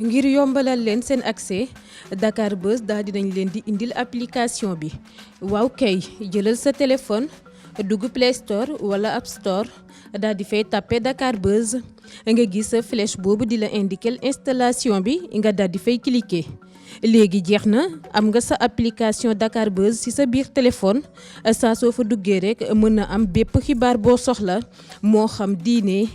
ngir yombalal leen seen accès Dakar Buzz daal dinañ leen di indil application bi waaw kay jëlal sa téléphone dugg Play Store wala App Store daal di fay tapé Dakar Buzz nga gis sa flèche boobu di la indiquer installation bi nga daal di fay cliquer. léegi jeex na am nga sa application Dakar Buzz ci sa biir téléphone saa soo fa duggee rek mën na am bépp xibaar boo soxla moo xam diine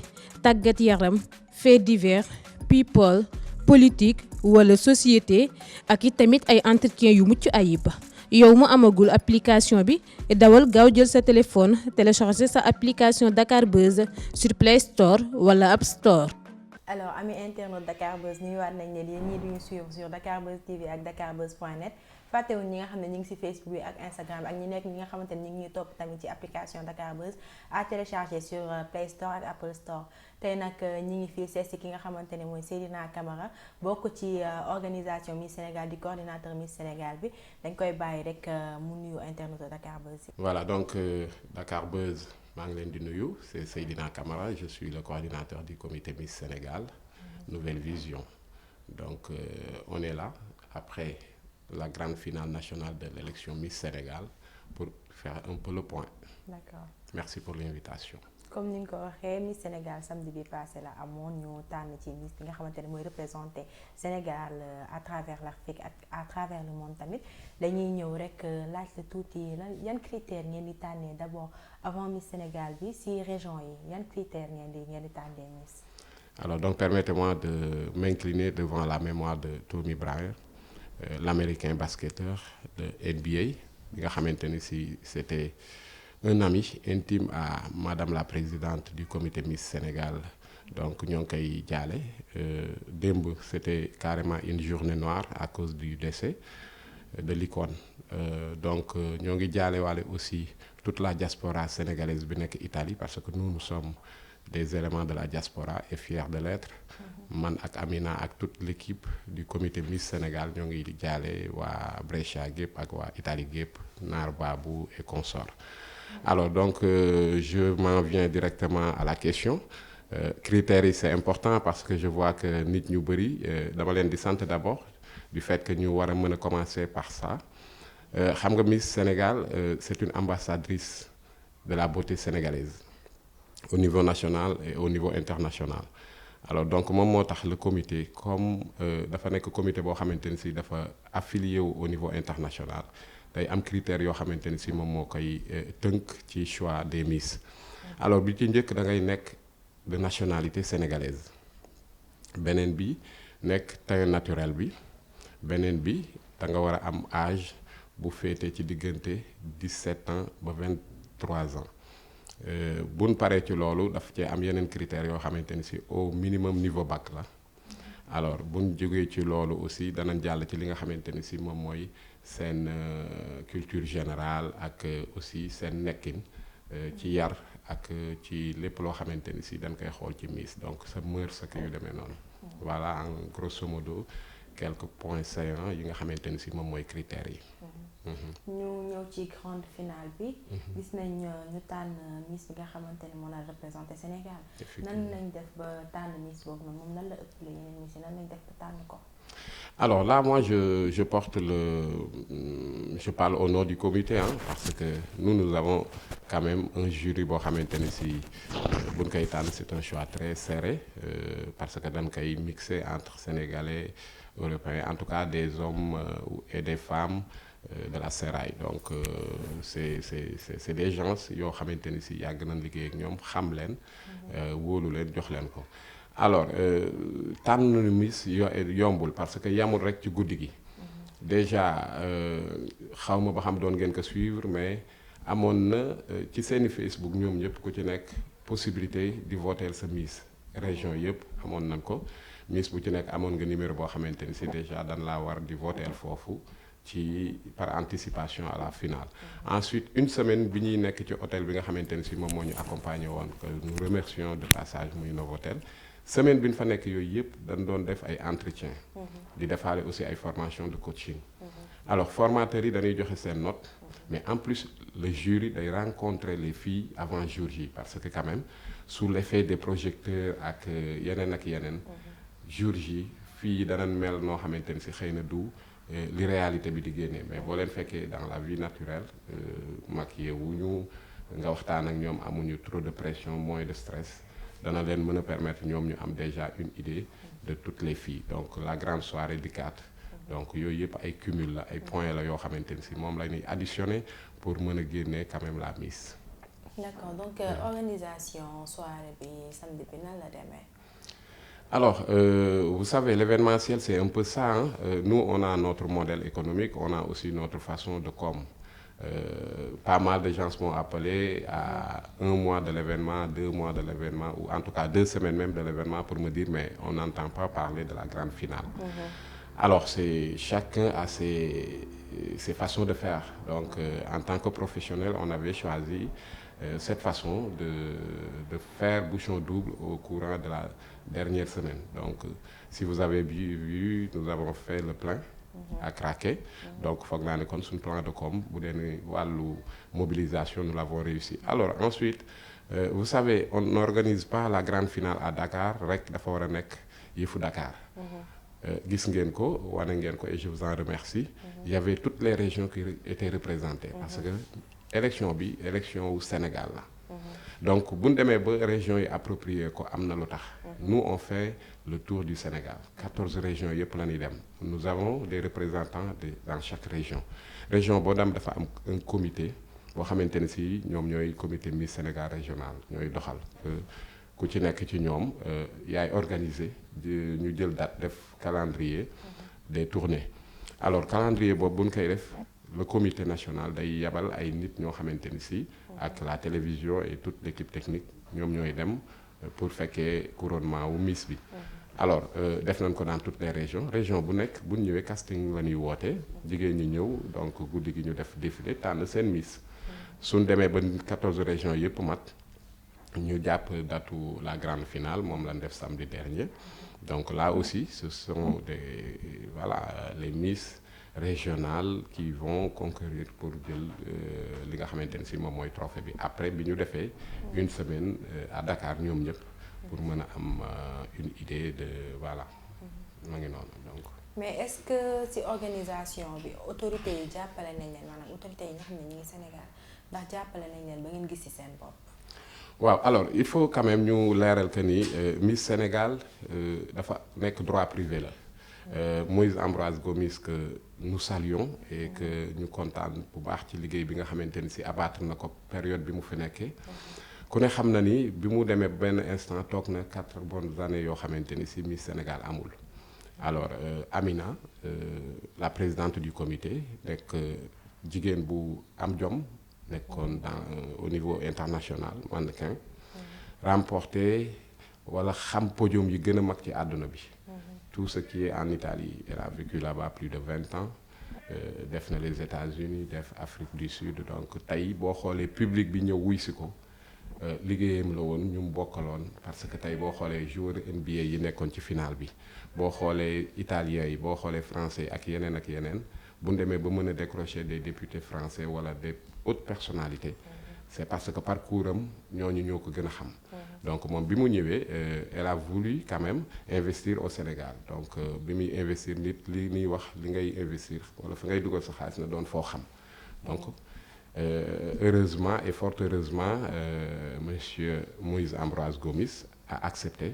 tàggat yaram fait divers people politique wala société ak i tamit ay entretien yu mucc ayib. yow mu amagul application bi dawal gaaw jël sa téléphone télécharger sa application Dakar Buzz sur Play Store wala App Store. alors ami internaute Dakar Buzz nuyuwaat nañ leen yéen ñii duñu suivre sur Dakar Buzz TV ak dakarbuzz.net fàttewuñ ñi nga xam ne ñu ngi ci Facebook bi ak Instagram ak ñi nga xamante ne ñu ngi ñuy topp tamit ci application Dakar Buzz à télécharger sur Play Store ak Apple Store. tey nag ñi ngi fii seet si ki nga xamante ne mooy Seydina Camara bokk ci organisation Miss Sénégal di coordinateur Miss Sénégal bi dañ koy bàyyi rek mu nuyu internaute Dakar Buzz. voilà donc Dakar Buzz maa ngi leen di nuyu c'est Seydina Camara je suis le coordinateur du comité Miss Sénégal Nouvelle Vision donc on est là après la grande finale nationale de l'élection Miss Sénégal pour faire un peu le point. D'accord. Merci pour l'invitation. comme ni nga ko waxee Miss Sénégal samedi bi passé la amoon ñu tànn ci Miss bi nga xamante ne mooy représenté Sénégal à travers l'Afrique ak à travers le monde tamit dañuy ñëw rek laajte tuuti yan critères ngeen di tànnee d'abord avant Miss Sénégal bi si région yi yan critères ngeen di tànnee Miss. alors donc permettez-moi de m'incliner devant la mémoire de Tommy Bryan l'américain basketteur de NBA bi nga xamante ni si c'était un ami intime à madame la présidente du comité Miss Sénégal donc ñoo ngi koy jaale démb c'était carrément une journée noire à cause du décès de l'icône donc ñoo ngi jaale waale aussi toute la diaspora sénégalaise bi nekk Italie parce que nous sommes des éléments de la diaspora et fiers de l'être man ak Amina ak toute l'équipe du comité Miss Sénégal ñoo ngi jaale waa Brescia gépp ak waa Italie gépp Naar Babou et consorts. Alors donc je m'en viens directement à la question critères yi c'est important parce que je vois que nit ñu bari dama leen di sant d'abord du fait que ñu war a mën a commencer par ça xam nga Miss Sénégal c'est une ambassadrice de la beauté sénégalaise au niveau national et au niveau international alors donc moom moo tax le comité comme dafa nekk comité boo xamante ni si dafa affilié au niveau international day am critères yoo xamante ni si moom moo koy tënk ci choix des Miss alors bi ci njëkk da ngay nekk de nationalité sénégalaise beneen bi nekk teint naturel bi beneen bi da nga war a am âge bu féete ci diggante 17 ans ba 23 ans buñ paree ci loolu daf cee am yeneen critères yoo xamante ni si au minimum niveau bac la alors buñ jógee ci loolu aussi danañ jàll ci li nga xamante ni si moom mooy seen culture générale ak aussi seen nekkin ci yar ak ci lépp loo xamante ni si dañ koy xool ci Miss donc sa mœurs ak yu demee noonu voilà en grosso modo quelques points saillants yi nga xamante ni si moom mooy critères yi. ñu ñëw ci grande finale bi. gis nañ ñu tànn Miss bi nga xamante ne moo la représenté Sénégal. nan lañ def ba tànn Miss boobu noonu moom nan la ëpp la yeneen Miss yi nan lañ def ba tànn ko. alors là moi je parle au nom du comité parce que nous avons quand même un jury boo xamante ni si buñ koy tànn c'est un choix très serré parce que dañ koy mixer entre sénégalais européens en tout cas des hommes et des femmes de la Sérail donc c'est des gens yoo xamante ni si yàgg nañ liggéey ak ñoom xam leen wóolu leen jox leen ko alors tànn Miss yombul parce que yamul rek ci guddi gi déjà xaw ma ba xam doon ngeen ko suivre mais amoon na ci seeni Facebook ñoom ñëpp ku ci nekk possibilité di voter sa Miss région yëpp amoon nañ ko Miss bu ci nekk amoon nga numéro boo xamante ni si déjà dan laa war di voter foofu ci par anticipation à la finale ensuite une semaine bi ñuy nekk ci hôtel bi nga xamante ni si moom moo ñu accompagner woon que nous remercions de passage muy Novotel semaine bi ñu fa nekk yooyu yëpp dañ doon def ay entretien di defaale aussi ay formation de coaching alors formateurs yi dañuy joxe seen note mais en plus le jury day rencontrer les filles avant jour J parce que quand même sous l'effet des projecteurs ak yeneen jour J fii danañ mel noo xamante ni si xëy na du li réalité bi di génnee mais boo leen fekkee dans la vie naturelle maquillé wuñu nga waxtaan ak ñoom amuñu trop de pression moins de stress dana leen mën a permettre ñoom ñu am déjà une idée de toutes les filles donc la grande soirée du 4 donc yooyu yëpp ay cumul la ay points la yoo xamante ni si moom la ñuy additionner pour mën a génne quand même la Miss. D'accord donc organisation soirée bi samedi bi nan la demee. Alors, vous savez, l'événementiel, c'est un peu ça. Hein? Nous, on a notre modèle économique, on a aussi notre façon de com. Pas mal de gens m'ont appelé à 1 mois de l'événement, 2 mois de l'événement, ou en tout cas 2 semaines même de l'événement pour me dire, mais on n'entend pas parler de la grande finale. Alors, chacun a ses façons de faire. Donc, en tant que professionnel, on avait choisi cette façon de faire bouchon double au courant de la dernière semaine. Donc, si vous avez vu, nous avons fait le plein à craquer. Donc, foog naa ne kon suñu plan de com bu dee ni wàllu mobilisation nous l'avons réussi. Alors ensuite, vous savez, on n'organise pas la grande finale à Dakar rek dafa war a nekk yëfu Dakar. Gis ngeen ko wane ngeen ko et je vous en remercie. Il y avait toutes les régions qui étaient représentées parce que élection bi élection wu Sénégal la. Donc bu ñu demee ba régions yi approprié ko am na lu tax. Nous on fait le tour du Sénégal 14 régions yëpp la ñuy dem. Nous avons des représentants dans chaque région. Région boo dem dafa am un comité boo xamante ne si ñoom ñooy comité Miss Sénégal régional ñooy doxal. Ku ci nekk ci ñoom yaay organisé ñu jël date def calendrier des tournées. Alors calendrier boobu bu ñu koy def. Le comité national day yabal ay nit ñoo xamante ni si ak la télévision et toute l'équipe technique ñoom ñooy dem pour fekkee couronnement wu Miss bi. Alors def nañ ko dans toutes les région bu nekk bu ñu ñëwee casting la ñuy woote jigéen ñi ñëw donc guddi gi ñu def défilé tànn seen Miss. suñ demee ba 14 régions yëpp mat ñu jàpp datu la grande finale moom lañ def samedi dernier donc là aussi ce sont les Miss régionales qui vont concourir pour jël li nga xamante ne si moom mooy trophée bi après bi ñu defee une semaine à Dakar ñoom ñëpp pour mën a am une idée de voilà ma ngi noonu donc. mais est-ce que ci organisation bi autorités yi jàppale nañ leen maanaam autorités yi nga xam ne ñu ngi Sénégal ndax jàppale nañ leen ba ngeen gis ci seen bopp. waaw alors il faut quand même ñu leeral que ni Miss Sénégal dafa nekk droit privé la. Moïse Ambroise Gomis que nous saluons et que ñu kontaan bu baax ci liggéey bi nga xamante ni si abattre na ko période bi mu fi nekkee ku ne xam na ni bi mu demee benn instant toog na 4 bonnes années yoo xamante ni si Miss Sénégal amul. Alors Amina la présidente du comité nekk jigéen bu am jom nekkoon au niveau international mannequin remporté wala xam podium yi gën a mag ci àdduna bi. Tout ce qui est en Italie, elle a vécu là-bas plus de 20 ans def na les États-Unis def Afrique du Sud donc tey boo xoolee public bi ñëw wuy si ko liggéeyam la woon ñu mu bokkaloon parce que tey boo xoolee joueur NBA yi nekkoon ci finale bi boo xoolee italiens yi boo xoolee français ak yeneen bu ñu demee ba mën a décrocher des députés français wala des hautes personnalités c'est parce que parcours am ñooñu ñoo ko gën a xam. Donc moom bi mu ñëwee elle a voulu quand même investir au Sénégal donc bi muy investir nit li ñuy wax li ngay investir wala fa ngay dugal sa xaalis na doon foo xam donc heureusement et fort heureusement monsieur Moïse Ambroise Gomis a accepté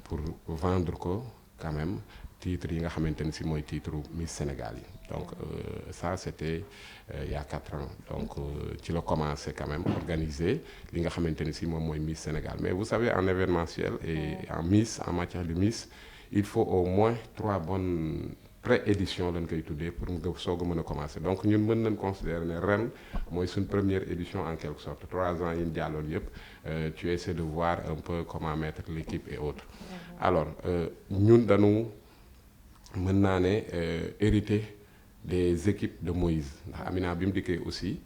pour vendre ko quand même titre yi nga xamante ni si mooy titre Miss Sénégal yi donc ça c'était il y a 4 ans donc ci la commencé quand même organiser li nga xamante ni si moom mooy Miss Sénégal mais vous savez en événementiel et en matière de Miss il faut au moins 3 bonnes pré-éditions lañ koy tuddee pour nga soog a mën a commencer donc ñun mën nañ considérer ne ren mooy suñ première édition en quelque sorte 3 ans yi ñu jàlloon yëpp tu essaies de voir un peu comment mettre l'équipe et autres alors ñun dañu mën naa ne hérité des équipes de Moïse ndax Amina bi mu dikkee aussi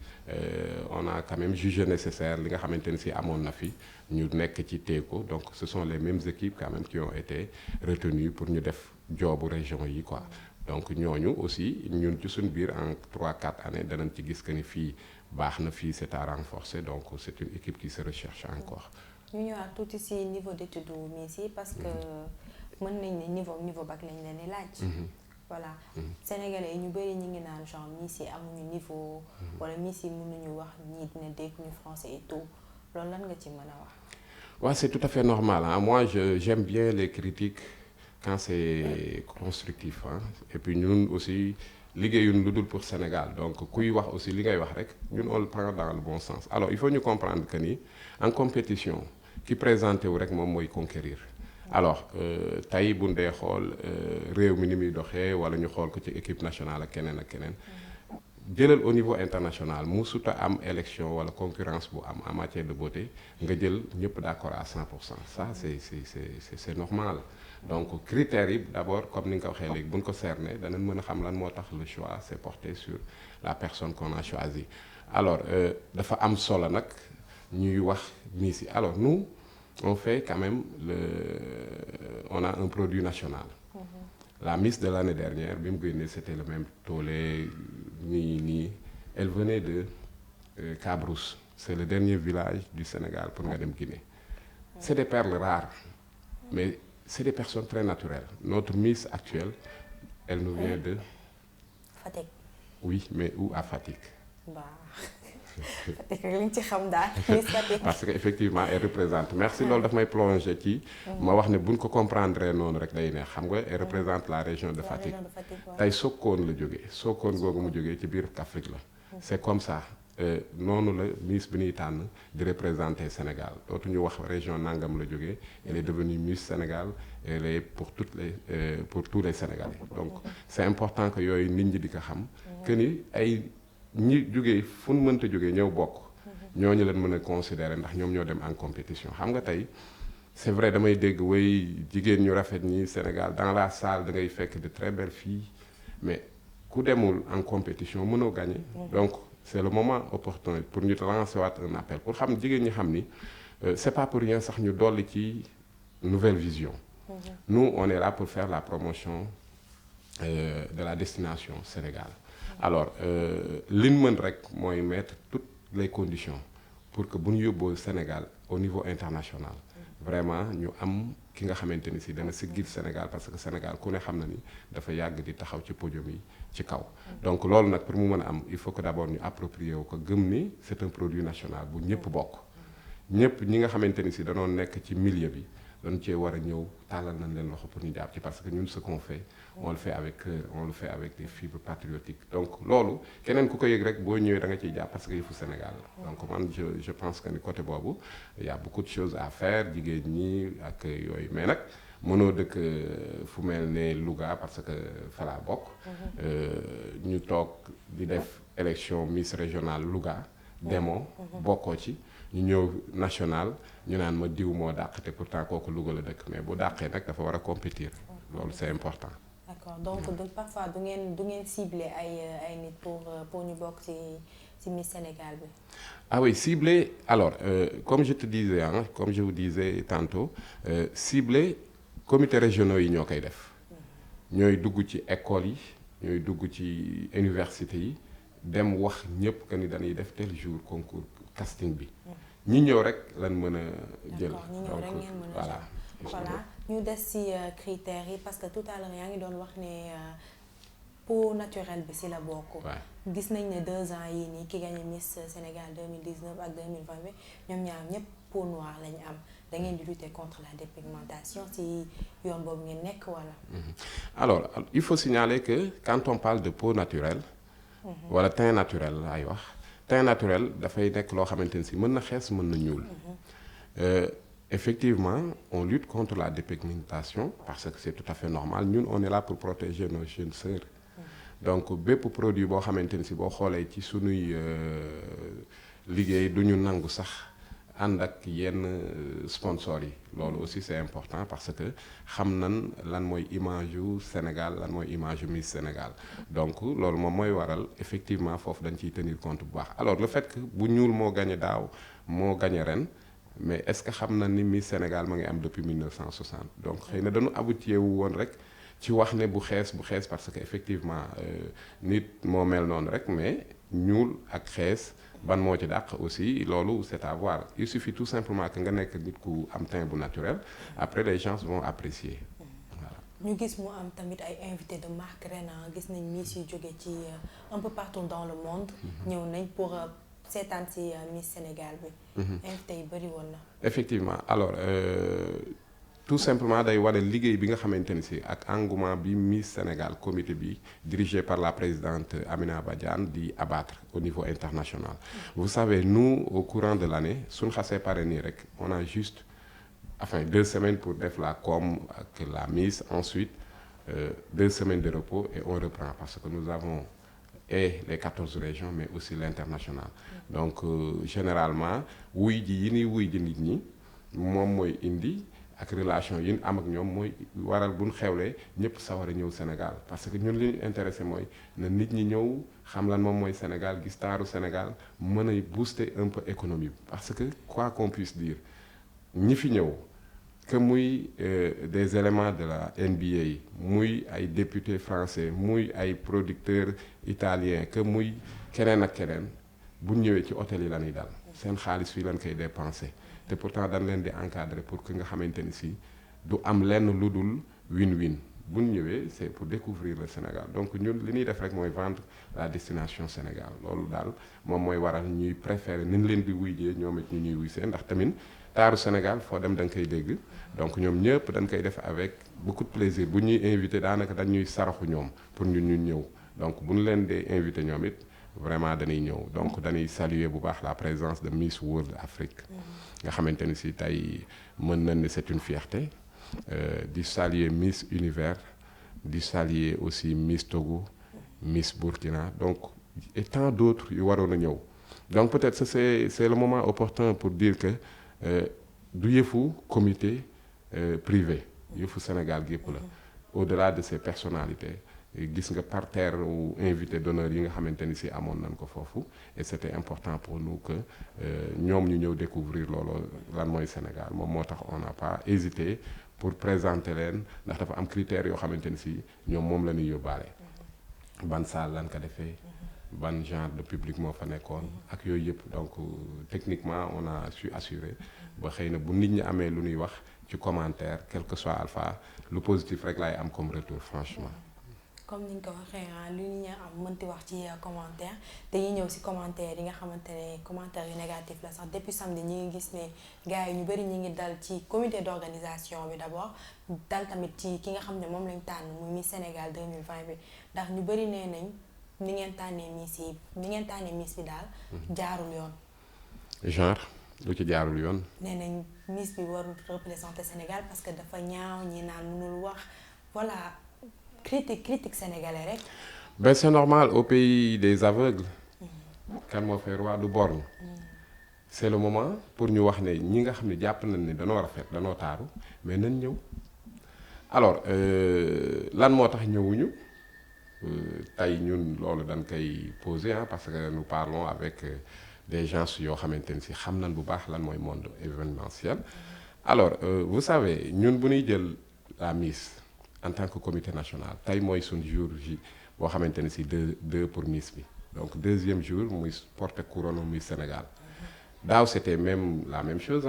on a quand même jugé nécessaire li nga xamante ni si amoon na fi ñu nekk ci teeko donc ce sont les mêmes équipes quand même qui ont été retenues pour ñu def joobu région yi quoi donc ñooñu aussi ñun ci suñ biir en 3-4 années danañ ci gis que ni fii baax na fii c'est à renforcer donc c'est une équipe qui se recherche encore. ñu ñëwaat tuuti ci niveau d'étude Miss yi parce que mën nañ ne niveau bac lañ leen di laaj. voilà sénégalais yi ñu bëri ñu ngi naan genre Miss yi amuñu niveau. wala Miss yi mënuñu wax ñii dina dégguñu français et tout loolu lan nga ci mën a wax. Ouais, c'est tout à fait normal. Hein. Moi, j'aime bien les critiques quand c'est constructif. Hein. Et puis nous aussi, liggéeyuñ lu dul pour Sénégal. Donc, kuy wax aussi li ngay wax rek, ñun on le prend dans le bon sens. Alors, il faut ñu comprendre que ni en compétition, ki présenté wu rek moom mooy conquérir. Alors, tey bu ñu dee xool réew mi ni muy doxee wala ñu xool ko ci équipe nationale ak keneen. jëlal au niveau international musuta am élection wala concurrence bu am en matière de beauté nga jël ñëpp d'accord à 100%. Ça c'est normal. Donc critères yi d'abord comme ni nga ko waxee léegi bu ñu ko cerner danañ mën a xam lan moo tax le choix s'est porté sur la personne qu'on a choisi. Alors dafa am solo nag ñuy wax Miss yi. Alors nous on fait quand même on a un produit national. La Miss de l'année dernière bi mu génnee c'était le même tollé nii elle venait de Cabrousse. C'est le dernier village du Sénégal pour nga dem Guinée. C'est des perles rares mais c'est des personnes très naturelles. Notre Miss actuelle elle nous vient de Fatick. Oui, mais où à Fatick? Fatick li ñu ci xam daal Miss Fatick. Parce que effectivement elle représente merci loolu daf may plonger ci ma wax ne buñ ko comprendre noonu rek day neex xam nga elle représente la région de Fatick. tey Sokone la jógee Sokone googu mu jógee ci biir Kaffrine la. C'est comme ça noonu la Miss bi ñuy tànn di représenter Sénégal dootuñu wax région nangam la jógee elle est devenue Miss Sénégal elle est pour tous les Sénégalais. Donc c'est important que yooyu nit ñi di ko xam que ni ay ñi jógee fu ñu mënta jógee ñëw bokk ñooñu leen mën a considérer ndax ñoom ñoo dem en compétition. Xam nga tey c'est vrai damay dégg way jigéen ñu rafet ñi Sénégal dans la salle da ngay fekk de très belles filles mais ku demul en compétition mënoo gagner. Donc c'est le moment opportun pour ñu lancer waat un appel pour xam jigéen ñi xam ni c'est pas pour rien sax ñu dolli ci nouvelle vision. Nous on est là pour faire la promotion de la destination Sénégal. Alors li ñu mën rek mooy mettre toutes les conditions pour que bu ñu yóbboo Sénégal au niveau international vraiment ñu am ki nga xamante ni si dana siggil Sénégal parce que Sénégal ku ne xam na ni dafa yàgg di taxaw ci podium yi ci kaw. Donc loolu nag pour mu mën a am il faut que d'abord ñu approprier wu ko gëm ni c'est un produit national bu ñëpp bokk. ñëpp ñi nga xamante ni si danoon nekk ci milieu bi dañu cee war a ñëw tàllal nañ leen loxo pour ñu jàpp ci parce que ñun ce qu'on fait on le fait avec cœur on le fait avec des fibres patriotiques. Donc loolu keneen ku ko yëg rek boo ñëwee da nga ciy jàpp parce que yëfu Sénégal la. Donc man je pense que ni côté boobu il y a beaucoup de choses à faire jigéen ñi ak yooyu mais nag mënoo dëkk fu mel ne Louga parce que fa laa bokk. ñu toog di def élection Miss régionale Louga. demoo bokkoo ci. ñu ñëw national ñu naan ma diw moo dàq te pourtant kooku Louga la dëkk mais bu dàqee nag dafa war a compétir loolu c'est important. D'accord donc parfois du ngeen cibler ay nit pour ñu bokk ci Miss Sénégal bi. Ah oui cibler alors comme je te disais comme je vous disais tantôt cibler comités régionaux yi ñoo koy def. ñooy dugg ci écoles yi ñooy dugg ci universités yi dem wax ñëpp que ni dañuy def tel jour concours casting bi. ñi ñëw rek lan mën a jël. D'accord ñi ñëw rek ngeen mën a jël. Voilà ñu des ci critères yi parce que tout à l'heure yaa ngi doon wax ne peau naturelle bi ci la bokk. gis nañ ne 2 ans yii nii ki gagné Miss Sénégal 2019 ak 2020 bi ñoom ñaar ñëpp peau noire lañu am da ngeen di lutter contre la dépigmentation ci yoon boobu ngeen nekk wala. Alors il faut signaler que quand on parle de peau naturelle. wala teint naturel laay wax. teint naturel dafay nekk loo xamante ni si mën na xees mën na ñuul. Effectivement on lutte contre la dépigmentation parce que c'est tout à fait normal ñun on est là pour protéger nos jeunes sœurs. Donc bépp produit boo xamante ni si boo xoolee ci sunuy liggéey du ñu nangu sax ànd ak yenn sponsors yi loolu aussi c'est important parce que xam nan lan mooy image yu Sénégal lan mooy image yu Miss Sénégal donc loolu moom mooy waral effectivement foofu dañ ciy tenir compte bu baax. Alors le fait que bu ñuul moo gagné daaw moo gagné ren mais est-ce que xam na ni Miss Sénégal ma ngi am depuis 1960 donc xëy na dañu habitué wu woon rek ci wax ne bu xees parce que effectivement nit moo mel noonu rek mais ñuul ak xees ban moo ci dàq aussi loolu c'est à voir il suffit tout simplement que nga nekk nit ku am teint bu naturel après les gens vont apprécier. ñu gis mu am tamit ay invités de marque ren gis nañ Miss yu jóge ci un peu partout dans le monde. ñëw nañ pour seetaan si Miss Sénégal bi. invité yi bëri woon na. effectivement alors tout simplement day wane liggéey bi nga xamante ni si ak engouement bi Miss Sénégal comité bi dirigé par la présidente Amina Badiane di abattre au niveau international. Vous savez nous au courant de l'année suñ xasee pare nii rek on a juste. Enfin 2 semaines pour def la com ak la Miss ensuite 2 semaines de repos et on reprend parce que nous avons et les 14 régions mais aussi l'international donc généralement wuy ji yi ñuy wuy ji nit ñi moom mooy indi ak relation yi ñu am ak ñoom mooy waral buñ xewlee ñëpp sawar a ñëw Sénégal parce que ñun li ñu intéressé mooy na nit ñi ñëw xam lan moom mooy Sénégal gis taaru Sénégal mën a booster un peu économie parce que quoi qu'on puisse dire ñi fi ñëw que muy des éléments de la NBA muy ay députés français muy ay producteurs italiens que muy keneen ak keneen bu ñëwee ci hôtel yi la ñuy dal seen xaalis fii lañ koy dépenser te pourtant dañ leen di encadrer pour que nga xamante ni si du am lenn lu dul win-win bu ñu ñëwee c'est pour découvrir le Sénégal donc ñun li ñuy def rek mooy vendre la destination Sénégal loolu daal moom mooy waral ñuy préférer ni ñu leen di wuyjee ñoom it ñu ñuy wuy see ndax tamit taaru Sénégal foo dem da nga koy dégg donc ñoom ñëpp dañ koy def avec beaucoup de plaisir bu ñuy invité daanaka dañuy saraxu ñoom pour ñun ñëw donc bu ñu leen dee invité ñoom it vraiment dañuy ñëw donc dañuy saluer bu baax la présence de Miss World Afrique nga xamante ni si tey mën nañ ne c'est une fierté di saluer Miss Univers di saluer aussi Miss Togo Miss Burkina donc et tant d'autres yu waroon a ñëw donc peut-être c'est le moment opportun pour dire que du yëfu comité privé yëfu Sénégal gépp la au-delà de ces personnalités gis nga parterre ou invité d'honneur yi nga xamante ni si amoon nañ ko foofu et c'était important pour nous que ñoom ñu ñëw découvrir loolu lan mooy Sénégal moom moo tax on n'a pas hésité pour présenter leen ndax dafa am critères yoo xamante ni si ñoom moom la ñuy yóbbaale ban salle lan ko defee ban genre de public moo fa nekkoon ak yooyu yëpp donc techniquement on a su assurer ba xëy na bu nit ñi amee lu ñuy wax ci commentaire quel que soit alpha lu positif rek laay am comme retour franchement. comme ni nga ko waxee lu ñu am mënti wax ci commentaire te yi ñëw ci commentaire yi nga xamante ne commentaire yu négatif la sax depuis samedi ñi ngi gis ne gars yi ñu bëri ñi ngi dal ci comité d'organisation bi d'abord dal tamit ci ki nga xam ne moom lañ tànn muy Miss Sénégal 2020 bi ndax ñu bëri nee nañ ni ngeen tànnee Miss bi daal jaarul yoon. genre lu ci jaarul yoon. nee nañ Miss bi warul représenter Sénégal parce que dafa ñaaw ñi naan mënul wax voilà. critique sénégalais rek. Ben c'est normal au pays des aveugles. kan moo fay roi du borgne. c'est le moment pour ñu wax ne ñi nga xam ne jàpp nañ ne danoo rafet danoo taaru mais nañ ñëw alors lan moo tax ñëwuñu tey ñun loolu dañ koy poser parce que nous parlons avec des gens yoo xamante ni si xam nañ bu baax lan mooy monde événementiel. alors vous savez ñun bu ñuy jël la Miss. en tant que comité national tey mooy suñ jour ji boo xamante ni si deux pour Miss bi donc deuxième jour muy porter couronne Miss Sénégal daaw c'était même la même chose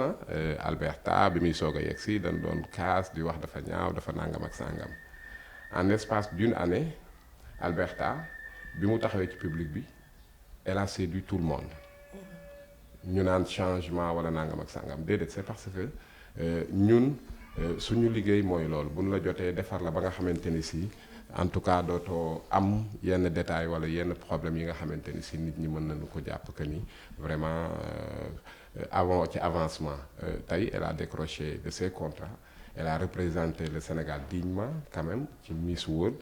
Alberta bi muy soog a yegg si dañ doon kaas di wax dafa ñaaw dafa nangam ak sangam en espace d'une année Alberta bi mu taxawee ci public bi elle a séduit tout le monde ñu naan changement wala nangam ak sangam déedéet c'est parce que ñun suñu liggéey mooy loolu bu ñu la jotee defar la ba nga xamante ni si en tout cas dootoo am yenn détails wala yenn problèmes yi nga xamante ni si nit ñi mën nañu ko jàpp que ni vraiment avant ci avancement tey elle a décroché de ses contrats elle a représenté le Sénégal dignement quand même ci Miss World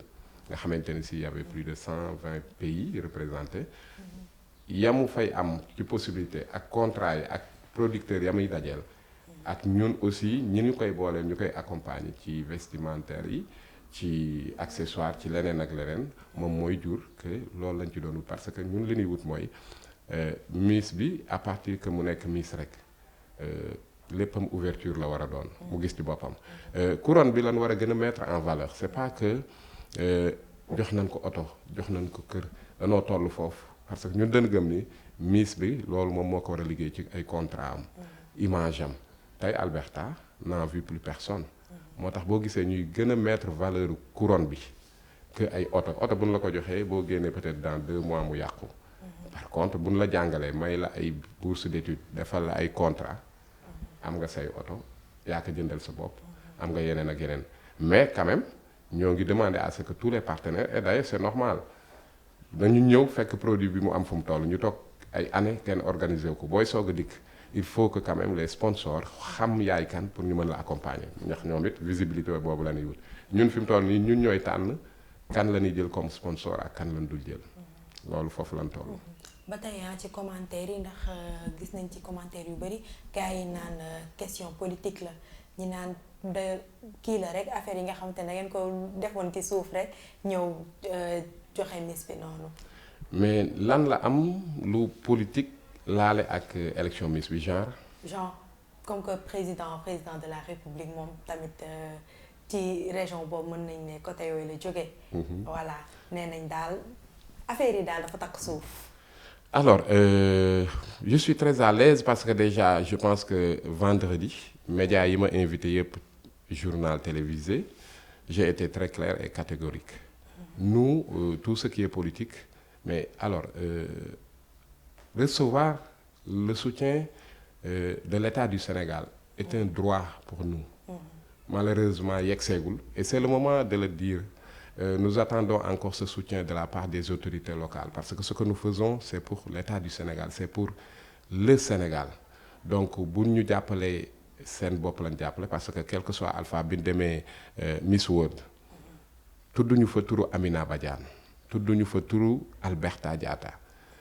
nga xamante ni si y avait plus de 120 pays représentés yamu fay am ci possibilité ak contrat yi ak producteurs yamuy dajeel ak ñun aussi ñi ñu koy booleel ñu koy accompagner ci vestimentaire yi ci accessoire ci leneen ak leneen moom mooy jur que loolu lañ ci doon wut parce que ñun li ñuy wut mooy Miss bi à partir que mu nekk Miss rek léppam ouverture la war a doon mu gis ci boppam couronne bi lan war a gën a mettre en valeur c'est pas que jox nañ ko oto jox nañ ko kër danoo toll foofu parce que ñun dañu gëm ni Miss bi loolu moom moo ko war a liggéey ci ay contrat am image am tey Alberta n'en vu plus personne moo tax boo gisee ñuy gën a mettre valeur couronne bi que ay oto bu ñu la ko joxee boo génnee peut-être dans 2 mois mu yàqu. par contre bu ñu la jàngalee may la ay bourse d'études defal la ay contrat am nga say oto yaa ko jëndal sa bopp am nga yeneen ak yeneen mais quand même ñoo ngi demander à ce que tous les partenaires et d'ailleurs c'est normal dañu ñëw fekk produit bi mu am fu mu toll ñu toog ay années kenn organiser ko booy soog a dikk il faut que quand même les sponsors xam yaay kan pour ñu mën la accompagner ndax ñoom it visibilité boobu la ñuy wut ñun fi mu toll nii ñun ñooy tànn kan la ñuy jël comme sponsor ak kan lañ dul jël loolu foofu lañ toll. ba tey ci commentaire yi ndax gis nañ ci commentaire yu bari gars yi naan question politique la ñi naan de kii la rek affaire yi nga xamante ne da ngeen ko defoon ci suuf rek ñëw joxe Miss bi noonu. mais lan la am lu politique laale ak élection Miss bi genre comme que président de la République moom tamit ci région boobu mën nañ ne côté yooyu la jógee. voilà nee nañ daal affaire yi daal dafa takk suuf. Alors, je suis très à l'aise parce que déjà, je pense que vendredi, médias yi ma invité yëpp journal télévisé, j'ai été très clair et catégorique. Nous, tout ce qui est politique, mais alors, recevoir le soutien de l'État du Sénégal est un droit pour nous. Malheureusement, yegseegul et c'est le moment de le dire. Nous attendons encore ce soutien de la part des autorités locales parce que ce que nous faisons c'est pour l'État du Sénégal c'est pour le Sénégal donc bu ñu jàppalee seen bopp lañ jàppale parce que quel que soit alpha bi ñu demee Miss World tudduñu fa turu Amina Badiane tudduñu fa turu Alberta Diatta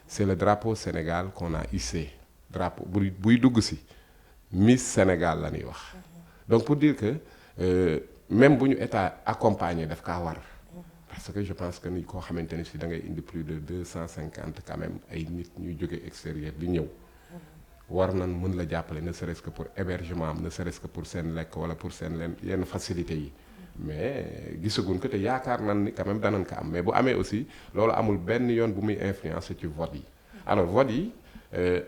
c'est le drapeau Sénégal qu'on a hissé drapeau buy dugg si Miss Sénégal la ñuy wax donc pour dire que même bu ñu état accompagné daf kaa war. Parce que je pense que ni koo xamante ne si da ngay indi plus de 250 quand même ay nit ñuy jóge extérieur di ñëw war nañ mën la jàppale ne serait-ce que pour hébergement am ne serait-ce que pour seen lekk wala pour seen leen yenn facilités yi mais gisaguñ ko te yaakaar nañ ni quand même danañ ko am mais bu amee aussi loolu amul benn yoon bu muy influencer ci vote yi alors vote yi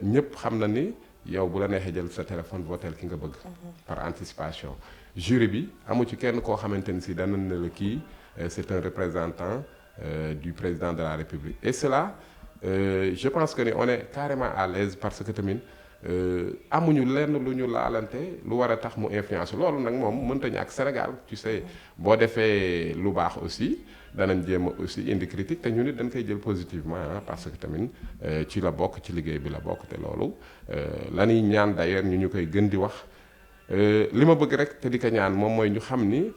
ñëpp xam na ni yow bu la neexee jël sa téléphone votel ki nga bëgg par anticipation jury bi amu ci kenn koo xamante ni si danañ ne la kii c'est un représentant du président de la République et cela je pense que ni on est carrément à l'aise parce que tamit amuñu lenn lu ñu laalante lu war a tax mu influence loolu nag moom mënta ñàkk Sénégal tu sais boo defee lu baax aussi danañ jéem a aussi indi critique te ñu nit dañ koy jël positivement parce que tamit ci la bokk ci liggéey bi la bokk te loolu la ñuy ñaan d'ailleurs ñu koy gën di wax li ma bëgg rek te di ko ñaan moom mooy ñu xam ni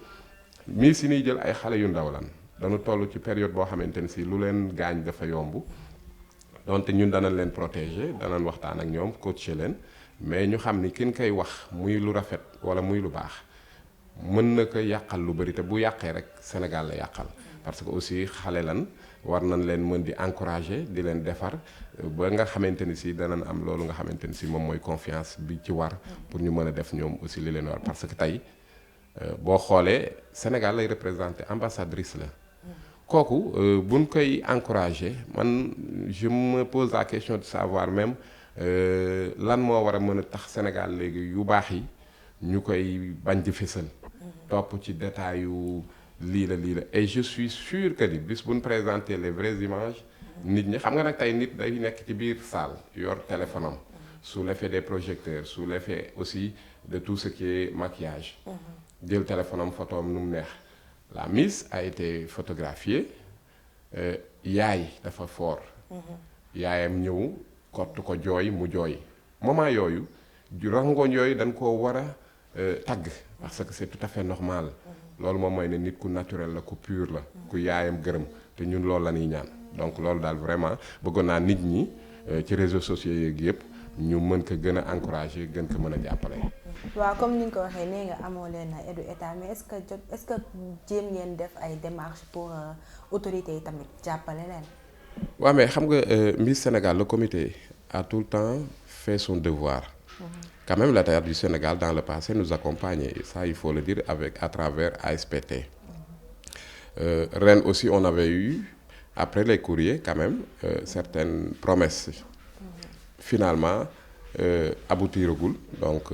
Miss yi ñuy jël ay xale yu ndaw lan dañu toll ci période boo xamante ni si lu leen gaañ dafa yomb donte ñun danañ leen protéger danañ waxtaan ak ñoom coacher leen mais ñu xam ni kin koy wax muy lu rafet wala muy lu baax mën na ko yàqal lu bari te bu yàqee rek Sénégal la yàqal parce que aussi xale lan war nañ leen mën di encourager di leen defar ba nga xamante ni si danañ am loolu nga xamante ni si moom mooy confiance bi ci war pour ñu mën a def ñoom aussi li leen war parce que tey boo xoolee Sénégal lay représenter ambassadrice la kooku buñ koy encourager man je me pose la question de savoir même lan moo war a mën a tax Sénégal léegi yu baax yi ñu koy bañ di fësal topp ci détail yu lii la et je suis sûr que ni bis buñ présenter les vraies images nit ñi xam nga nag tey nit day nekk ci biir salle yor téléphone am sous l'effet des projecteurs sous l'effet aussi de tout ce qui est maquillage jël téléphone am photo am nu mu neex la Miss a été photographiée yaay dafa fort yaayam ñëw kott ko jooy mu jooy moment yooyu rangoñ yooyu dañ koo war a tagg parce que c'est tout à fait normal loolu moom mooy ne nit ku naturel la ku pur la ku yaayam gërëm te ñun loolu la ñuy ñaan donc loolu daal vraiment bëggoon naa nit ñi ci réseaux sociaux yeeg yëpp ñu mën ko gën a encourager gën ko mën a jàppale. waaw comme ni nga ko waxee nee nga amoo leen aidu état mais est-ce que jéem ngeen def ay démarches pour autorités yi tamit jàppale leen. waaw mais xam nga Miss Sénégal le comité a tout le temps fait son devoir. Quand même l'État du Sénégal dans le passé nous accompagnait ça il faut le dire à travers ASPT. Ren aussi on avait eu après les courriers quand même certaines promesses. Finalement aboutiragul donc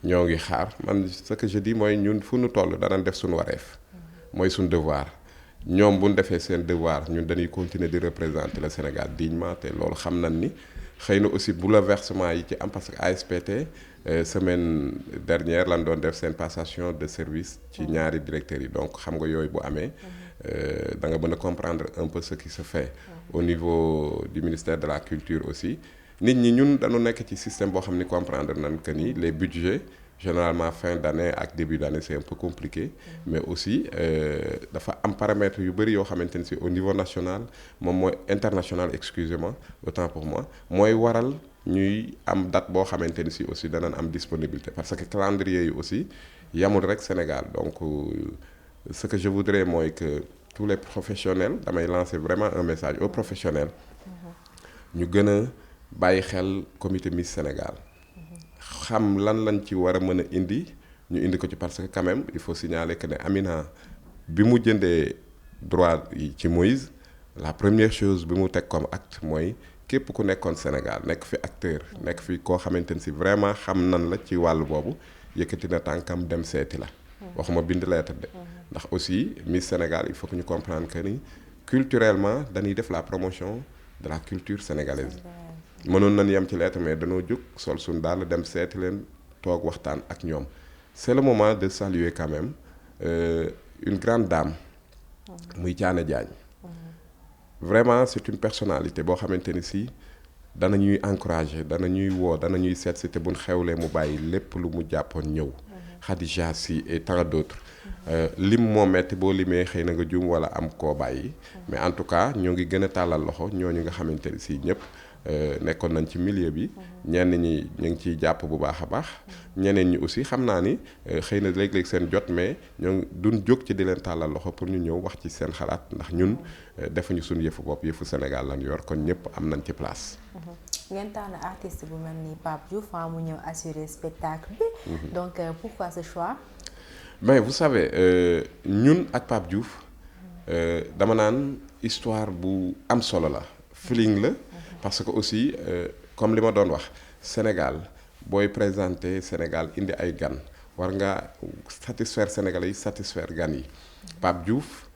ñoo ngi xaar man ce que je dis mooy ñun fu nu toll danañ def suñu wareef mooy suñu devoir ñoom bu ñu defee seen devoir ñun dañuy continuer di représenter le Sénégal dignement te loolu xam nañ ni xëy na aussi bouleversement yi ci am parce que ASPT semaine dernière lan doon def seen passation de service ci ñaari directeurs yi donc xam nga yooyu bu amee da nga mën a comprendre un peu ce qui se fait au niveau du ministère de la culture aussi nit ñi ñun dañu nekk ci système boo xam ni comprendre nañ que ni les budgets généralement fin d'année ak début d'année c'est un peu compliqué mais aussi dafa am paramètres yu bëri yoo xamante ni si au niveau national moom mooy international excusez-moi autant pour moi mooy waral ñuy am date boo xamante ni si aussi danañ am disponibilité parce que calendrier yi aussi yamul rek Sénégal donc ce que je voudrais mooy que tous les professionnels damay lancer vraiment un message aux professionnels ñu gën a bàyyi xel comité Miss Sénégal xam lan lañ ci war a mën a indi ñu indi ko ci parce que quand même il faut signaler que ne Amina bi mu jëndee droit yi ci Moïse la première chose bi mu teg comme acte mooy képp ku nekkoon Sénégal nekk fi acteur nekk fi koo xamante ni si vraiment xam nan la ci wàllu boobu yëkkati na tànkam dem seeti la waxuma bind lettre de ndax aussi Miss Sénégal il faut que ñu comprendre que ni culturellement dañuy def la promotion de la culture sénégalaise mënoon nañ yem ci lettre mais dañoo jóg sol suñu daal dem seeti leen toog waxtaan ak ñoom c'est le moment de saluer quand même une grande dame muy Thiané Diagne vraiment c'est une personnalité boo xamante ni si dana ñuy encourager dana ñuy woo dana ñuy seet si te buñ xewlee mu bàyyi lépp lu mu jàppoon ñëw Khadija Sy et tant d'autres lim moo metti boo limee xëy na nga juum wala am koo bàyyi mais en tout cas ñoo ngi gën a tàllal loxo ñooñu nga xamante ni si ñëpp nekkoon nañ ci milieu bi ñenn ñi ñu ngi ciy jàpp bu baax a baax ñeneen ñi aussi xam naa ni xëy na léeg-léeg seen jot mais ñoo duñ jóg ci di leen tàllal loxo pour ñu ñëw wax ci seen xalaat ndax ñun defuñu suñu yëfu bopp yëfu Sénégal lañ yor kon ñëpp am nañ ci place. ngeen tànn artiste bu mel ni Pape Diouf mu ñëw assurer spectacle bi. Donc pourquoi ce choix? Mais vous savez ñun ak Pape Diouf dama naan histoire bu am solo la feeling la. Parce que aussi comme li ma doon wax Sénégal booy présenter Sénégal indi ay gan war nga satisfaire Sénégalais yi satisfaire gan yi Pape Diouf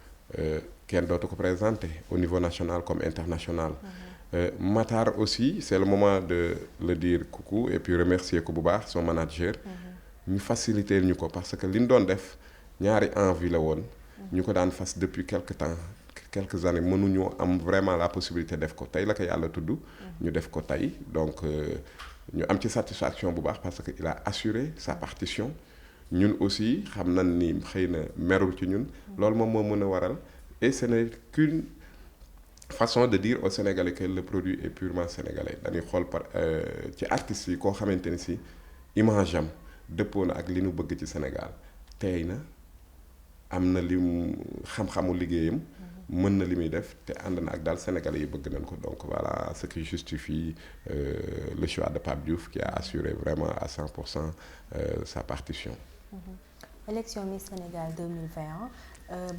kenn dootu ko présenter au niveau national comme international. Matar aussi c'est le moment de le dire coucou et puis remercier ko bu baax son manager. ñu faciliter ñu ko parce que li ñu doon def ñaari envie la woon. ñu ko daan fas depuis quelques années mënuñoo am vraiment la possibilité def ko tey la ko yàlla tudd ñu def ko tey donc ñu am ci satisfaction bu baax parce que il a assuré sa partition ñun aussi xam nañ ni xëy na merul ci ñun loolu moom moo mën a waral et ce n'est qu'une façon de dire aux Sénégalais que le produit est purement sénégalais dañuy xool par ci artistes yi koo xamante ni si image am dëppoo na ak li nu bëgg ci Sénégal tey na am na li mu xam-xamu liggéeyam mën na li muy def te ànd na ak daal Sénégalais yi bëgg nañ ko donc voilà ce qui justifie le choix de Pape Diouf qui a assuré vraiment à 100% sa partition. Élection Miss Sénégal 2021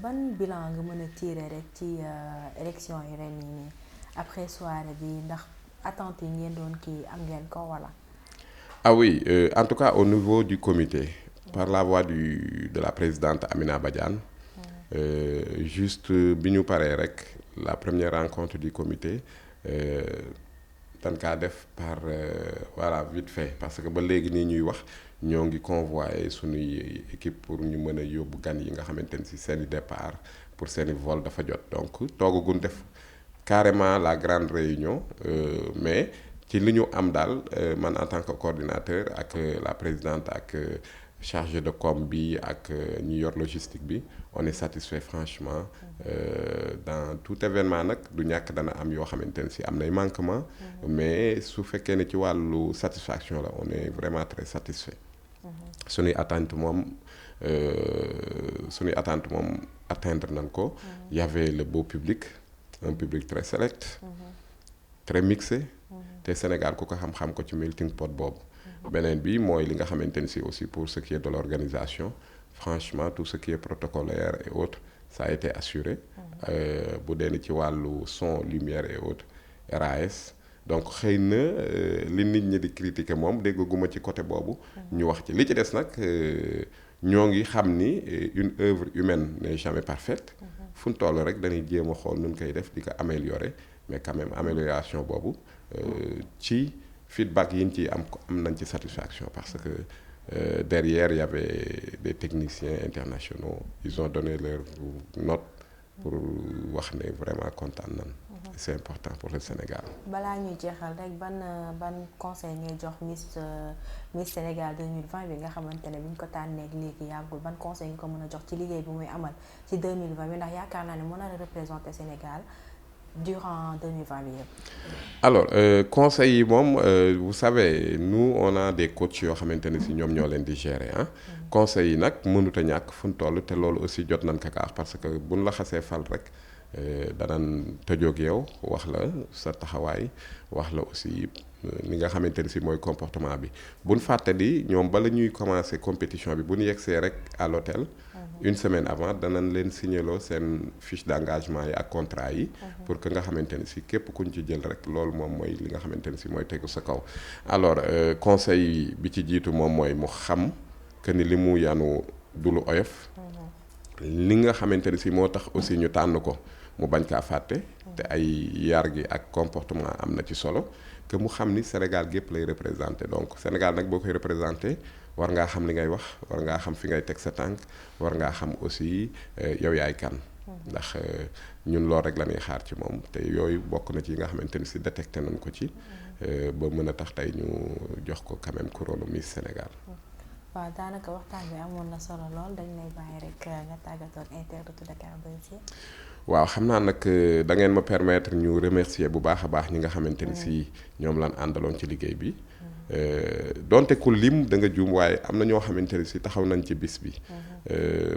ban bilan nga mën a tirer rek ci élection yi ren yi nii après soirée bi ndax attente yi ngeen doon kii am ngeen ko wala. Ah oui en tout cas au niveau du comité par la voix de la présidente Amina Badiane. Juste bi ñu paree rek la première rencontre du comité dañ kaa def par voilà vite fait parce que ba léegi nii ñuy wax ñoo ngi convoyer suñuy équipe pour ñu mën a yóbbu gan yi nga xamante ni si seeni départ pour seeni vol dafa jot donc toogagun def carrément la grande réunion mais ci li ñu am daal man en tant que coordinateur ak la présidente ak chargé de com bi ak ñi yor logistique bi on est satisfait franchement dans tout événement nag du ñàkk dana am yoo xamante ne si am nay manquement mais su fekkee ne ci wàllu satisfaction la on est vraiment très satisfait suñuy attente moom atteindre nañ ko y avait le beau public un public très select très mixé te Sénégal ku ko xam-xam ko ci melting pot boobu beneen bi mooy li nga xamante ni si aussi pour ce qui est de l'organisation franchement tout ce qui est protocolaire et autres ça a été assuré bu dee ci wàllu son lumière et autres RAS donc xëy na li nit ñi di critiquer moom déggaguma ci côté boobu ñu wax ci li ci des nag ñoo ngi xam ni une œuvre humaine n'est jamais parfaite fu ñu toll rek dañuy jéem a xool nu ñu koy def di ko améliorer mais quand même amélioration boobu ci feedback yi ñu ciy am nañ ci satisfaction parce que derrière il y avait des techniciens internationaux ils ont donné leur note pour wax ne vraiment kontaan nañ. C'est important pour le Sénégal. balaa ñuy jeexal rek ban conseil ngay jox Miss Sénégal 2020 bi nga xamante ne bi ñu ko tànnee léegi yàggul ban conseil nga ko mën a jox ci liggéey bi muy amal ci 2020 bi ndax yaakaar naa ne mën na représenter Sénégal durant 2020 bi yëpp. alors conseil yi moom vous savez nous on a des coachs yoo xamante ne si ñoom ñoo leen di gérer ah. conseil yi nag mënut a ñàkk fu ñu toll te loolu aussi jot nañ ko kaax parce que buñ la xasee fal rek. danaan tëjoog yow wax la sa taxawaay wax la aussi ni nga xamante ni si mooy comportement bi buñ fàtte di ñoom bala ñuy commencer compétition bi bu ñu yegsee rek à l'hôtel une semaine avant danañ leen signaloo seen fiche d'engagement yi ak contrat yi pour que nga xamante ni si képp kuñ ci jël rek loolu moom mooy li nga xamante ni si mooy tegu sa kaw alors conseil bi ci jiitu moom mooy mu xam que ni li mu yanu du lu oyof li nga xamante ni si moo tax aussi ñu tànn ko mu bañ kaa fàtte te ay yar gi ak comportement am na ci solo que mu xam ni Sénégal gépp lay représenté donc Sénégal nag boo koy représenté war ngaa xam li ngay wax war ngaa xam fi ngay teg sa tànk war ngaa xam aussi yow yaay kan ndax ñun loolu rek la ñuy xaar ci moom te yooyu bokk na ci yi nga xamante ni si détecté nañ ko ci ba mën a tax tey ñu jox ko quand même couronne Miss Sénégal. waaw daanaka waxtaan bi amoon na solo lool dañ lay bàyyi rek nga tàggatoo ak internetu Dakar Buzz yi. waaw xam naa nag da ngeen ma permettre ñu remercier bu baax a baax ñi nga xamante ni si ñoom lan àndaloon ci liggéey bi donte ku lim da nga juum waaye am na ñoo xamante ni si taxaw nañ ci bis bi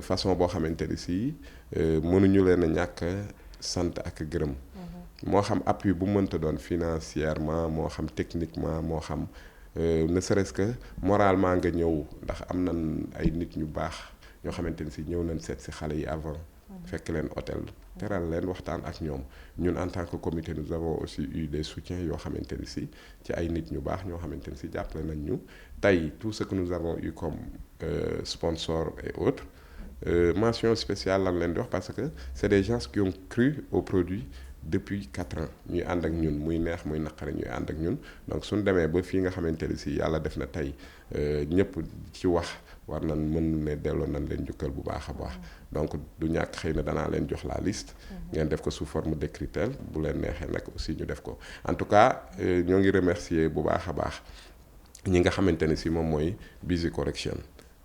façon boo xamante ni si mënuñu leen a ñàkk sant ak gërëm moo xam appui bu mënta doon financièrement moo xam techniquement moo xam ne serait-ce que moralement nga ñëw ndax am nañ ay nit ñu baax ñoo xamante ni si ñëw nañ seet si xale yi avant fekk leen hôtel teral leen waxtaan ak ñoom ñun en tant que comité nous avons aussi eu des soutiens yoo xamante ni si ci ay nit ñu baax ñoo xamante ni si jàppale nañ ñu tey tout ce que nous avons eu comme sponsor et autres mention spéciale lan leen di wax parce que c'est des gens qui ont cru au produit depuis 4 ans ñuy ànd ak ñun muy neex muy naqare ñuy ànd ak ñun donc suñ demee ba fii nga xamante ni si yàlla def na tey ñëpp ci wax war nañ mën ne delloo nañ leen njukkal bu baax a baax donc du ñàkk xëy na danaa leen jox la liste ngeen def ko sous forme de critères bu leen neexee nag aussi ñu def ko en tout cas ñoo ngi remercier bu baax a baax ñi nga xamante ni si moom mooy Busy Correction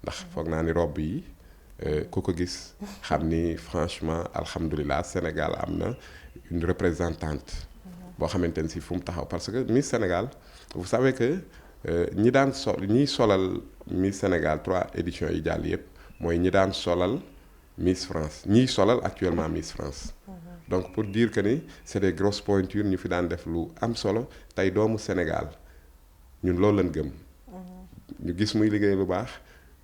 ndax foog naa ni robe yi ku ko gis xam ni franchement alhamdulilah Sénégal am na une représentante boo xamante ni si fu mu taxaw parce que Miss Sénégal vous savez que ñi daan ñiy solal Miss Sénégal 3 éditions yi jàll yépp mooy ñi daan solal Miss France ñiy solal actuellement Miss France donc pour dire que ni c'est des grosses pointures ñu fi daan def lu am solo tey doomu Sénégal ñun loolu lañ gëm ñu gis muy liggéey lu baax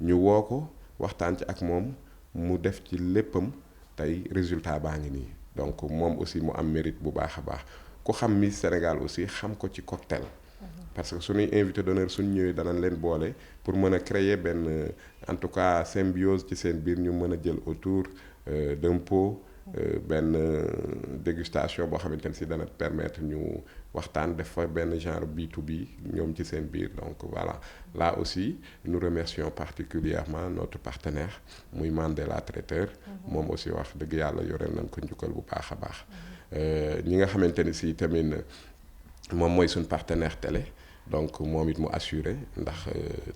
ñu woo ko waxtaan ci ak moom mu def ci léppam tey résultat baa ngi nii donc moom aussi mu am mérite bu baax a baax ku xam Miss Sénégal aussi xam ko ci cocktail parce que suñuy invité d'honneur suñu ñëwee danañ leen boole pour mën a créer benn en tout cas symbiose ci seen biir ñu mën a jël autour d'un pot benn dégustation boo xamante ne si dana permettre ñu waxtaan def fa benn genre B2B ñoom ci seen biir donc voilà là aussi nous remercions particulièrement notre partenaire muy Mandela Traiteur moom aussi wax dëgg yàlla yoreel nañ ko njukkal bu baax a baax ñi nga xamante ni si tamit moom mooy suñ partenaire télé donc moom it mu assuré ndax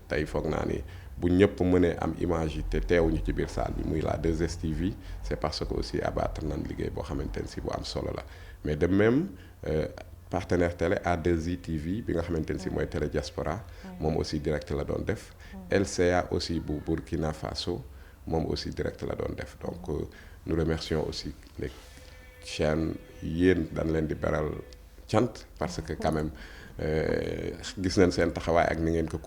tey foog naa ni bu ñëpp mënee am image yi te teewuñu ci biir salle bi muy la 2STV c'est parce que aussi abattre nañ liggéey boo xamante ne si bu am solo la mais de même partenaire télé A2ITV bi nga xamante ne si mooy télé diaspora moom aussi direct la doon def LCA aussi bu Burkina Faso moom aussi direct la doon def donc nous remercions aussi les chaînes yéen dañ leen di beral cant parce que quand même gis nañ seen taxawaay ak ni ngeen ko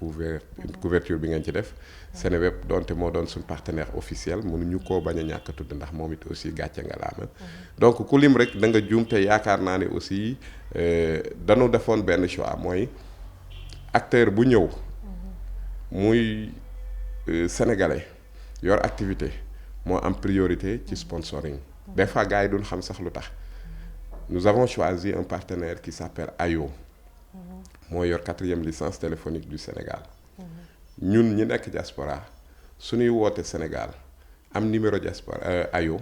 couverture bi ngeen ci def. Seneweb donte moo doon suñ partenaire officiel mënuñu koo bañ a ñàkk a tudd ndax moom it aussi gàcce nga laama donc ku lim rek da nga juum te yaakaar naa ne aussi dañu defoon benn choix mooy acteur bu ñëw muy sénégalais yor activité moo am priorité ci sponsoring. Des fois gars yi duñ xam sax lu tax. Nous avons choisi un partenaire qui s'appelle Ayo. moo yor 4e licence téléphonique du Sénégal. ñun ñi nekk diaspora suñuy woote Sénégal am numéro diaspora Ayo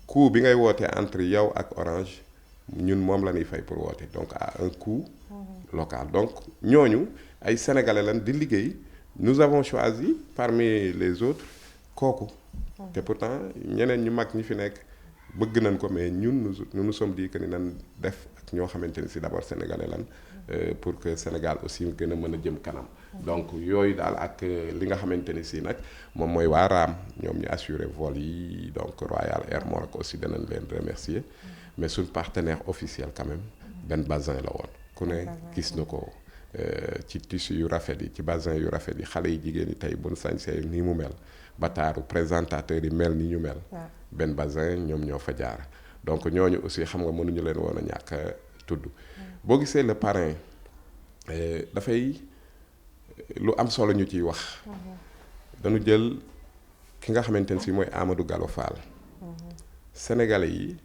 coût bi ngay wootee entre yow ak Orange ñun moom la ñuy fay pour woote donc à un coût local donc ñooñu ay sénégalais lañ di liggéey. Nous avons choisi parmi les autres kooku te pourtant ñeneen ñu mag ñi fi nekk bëgg nañ ko mais ñun nous sommes dit que ni nan def ak ñoo xamante ni si d'abord sénégalais lan pour que Sénégal aussi gën a mën a jëm kanam. Donc yooyu daal ak li nga xamante ni si nag moom mooy waa Raam ñoom ñu assuré vol yi donc Royal Air Maroc aussi danañ leen remercier mais suñ partenaire officiel quand même Ben Bazin la woon ku ne gis na ko. Ci tissu yu rafet yi ci bazin yu rafet yi xale yi jigéen ñi tey buñ sañsee nii mu mel bataaru présentateur yi mel ni ñu mel. Ben Bazin ñoom ñoo fa jaar donc ñooñu aussi xam nga mënuñu leen woon a ñàkk a tudd. boo gisee le parrain dafay lu am solo ñu ciy wax. dañu jël ki nga xamante ne si mooy Amadou Gallo Fall. Sénégalais yi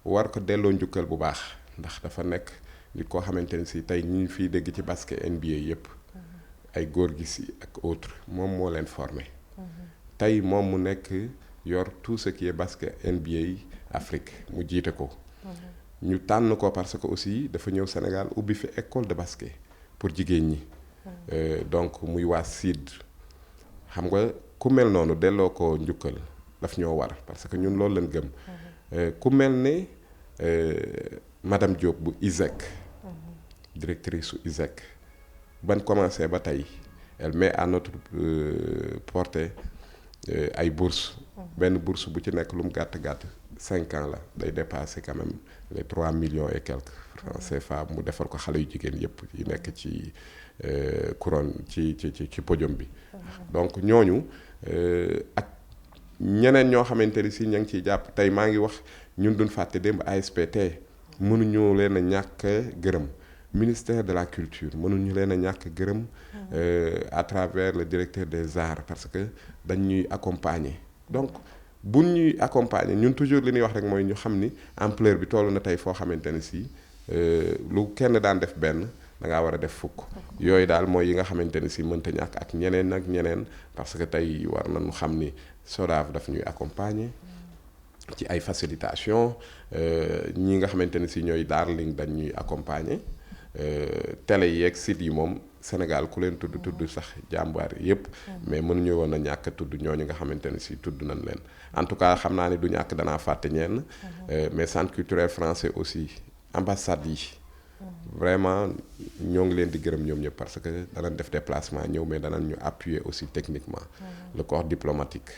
war ko delloo njukkal bu baax ndax dafa nekk. nit koo xamante ne si tey ñi fiy dégg ci basket NBA yëpp ay góor gi si ak autre moom moo leen formé tey moom mu nekk yor tout ce qui est basket NBA Afrique mu jiite ko ñu tànn ko parce que aussi dafa ñëw Sénégal ubbi fi école de basket pour jigéen ñi donc muy waa SID xam nga ku mel noonu delloo ko njukkal daf ñoo war parce que ñun loolu lañ gëm ku mel ne Madame Diop bu ISEC directrice su ISEC ban commencé ba tey elle met à notre portée ay bourses benn bourse bu ci nekk lu mu gàtt 5 ans la day dépasser quand même les 3 millions et quelques francs CFA mu defal ko xale yu jigéen yëpp yi nekk ci couronne ci podium bi donc ñooñu ak ñeneen ñoo xamante ni si ña ngi ciy jàpp tey maa ngi wax ñun duñ fàtte démb ASPT mënuñu leen a ñàkk gërëm ministère de la culture mënuñu leen a ñàkk gërëm à travers le directeur des arts parce que dañ ñuy accompagner donc bu ñuy accompagner ñun toujours li ñuy wax rek mooy ñu xam ni ampleur bi toll na tey foo xamante ne si lu kenn daan def benn da ngaa war a def fukk yooyu daal mooy yi nga xamante ne si mënta ñàkk ak ñeneen ak ñeneen parce que tey war nañu xam ni SODAV daf ñuy accompagner ci ay facilitation ñi nga xamante ne si ñooy Darling dañ ñuy accompagner télé yi ak site yi moom Sénégal ku leen tudd sax jàmbaar yépp mais mënuñu woon a ñàkk a tudd ñooñu nga xamante ne si tudd nañ leen en tout cas xam naa ne du ñàkk danaa fàtte ñenn mais centre culturel français aussi ambassade yi vraiment ñoo ngi leen di gërëm ñoom ñëpp parce que danañ def déplacement ñëw mais danañ ñu appuyer aussi techniquement le corps diplomatique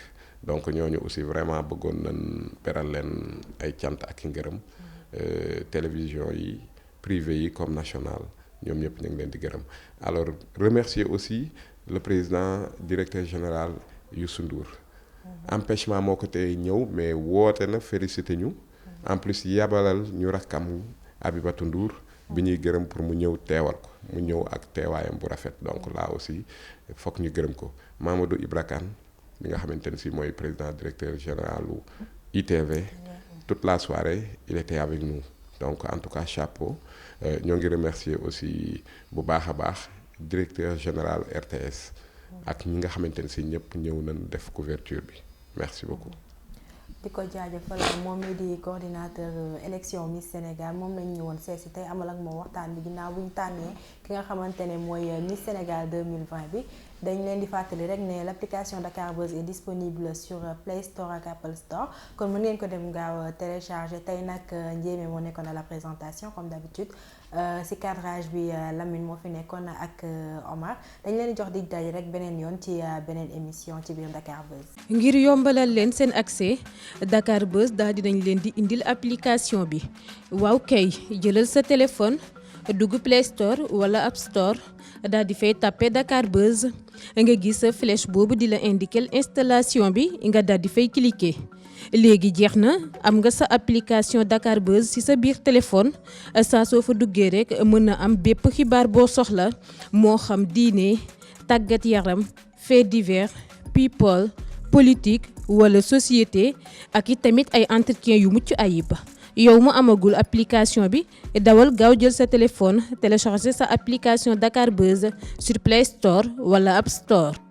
donc ñooñu aussi vraiment bëggoon nañ beral leen ay cant ak i ngërëm télévision yi privé yi comme national ñoom ñëpp ñu ngi leen di gërëm alors remercier aussi le président directeur général Youssou Ndour empêchement moo ko tey ñëw mais woote na félicité ñu en plus yabalal ñu rakkam Abibatou Ndour bi ñuy gërëm pour mu ñëw teewal ko mu ñëw ak teewaayam bu rafet donc là aussi fokk ñu gërëm ko Mamadou Ibra Kane bi nga xamante ne si mooy président directeur général u ITV toute la soirée il était avec nous donc en tout cas chapeau ñoo ngi remercier aussi bu baax a baax directeur général RTS ak ñi nga xamante ne si ñëpp ñëw nañ def couverture bi merci beaucoup. di ko jaajëfal moom mi di coordinateur élection Miss Sénégal moom lañ ñëwoon seesi tey amal ak moom waxtaan bi ginnaaw bu ñu tànnee ki nga xamante ne mooy Miss Sénégal 2020 bi dañ leen di fàttali rek ne l'application Dakar Buzz est disponible sur Play Store ak Apple Store kon mën ngeen ko dem gaaw télécharger tey nag Ndiémé moo nekkoon à la présentation comme d'habitude ci cadrage bi Lamine moo fi nekkoon ak Omar dañ leen di jox dig daje rek beneen yoon ci beneen émission ci biir Dakar Buzz. ngir yombalal leen seen accès Dakar Buzz daal dinañ leen di indil application bi waaw kay jëlal sa téléphone dugg Play Store wala App Store daal di fay tapé Dakar Buzz nga gis flèche boobu di la indiquer installation bi nga daal di fay cliquer. léegi jeex na am nga sa application Dakar Buzz ci sa biir téléphone saa soo fa duggee rek mën na am bépp xibaar boo soxla moo xam diine tàggat yaram fait divers people politique wala société ak i tamit ay entretien yu mucc ayib. yow mu amagul application bi dawal gaaw jël sa téléphone télécharger sa application Dakar Buzz sur Play Store wala App Store.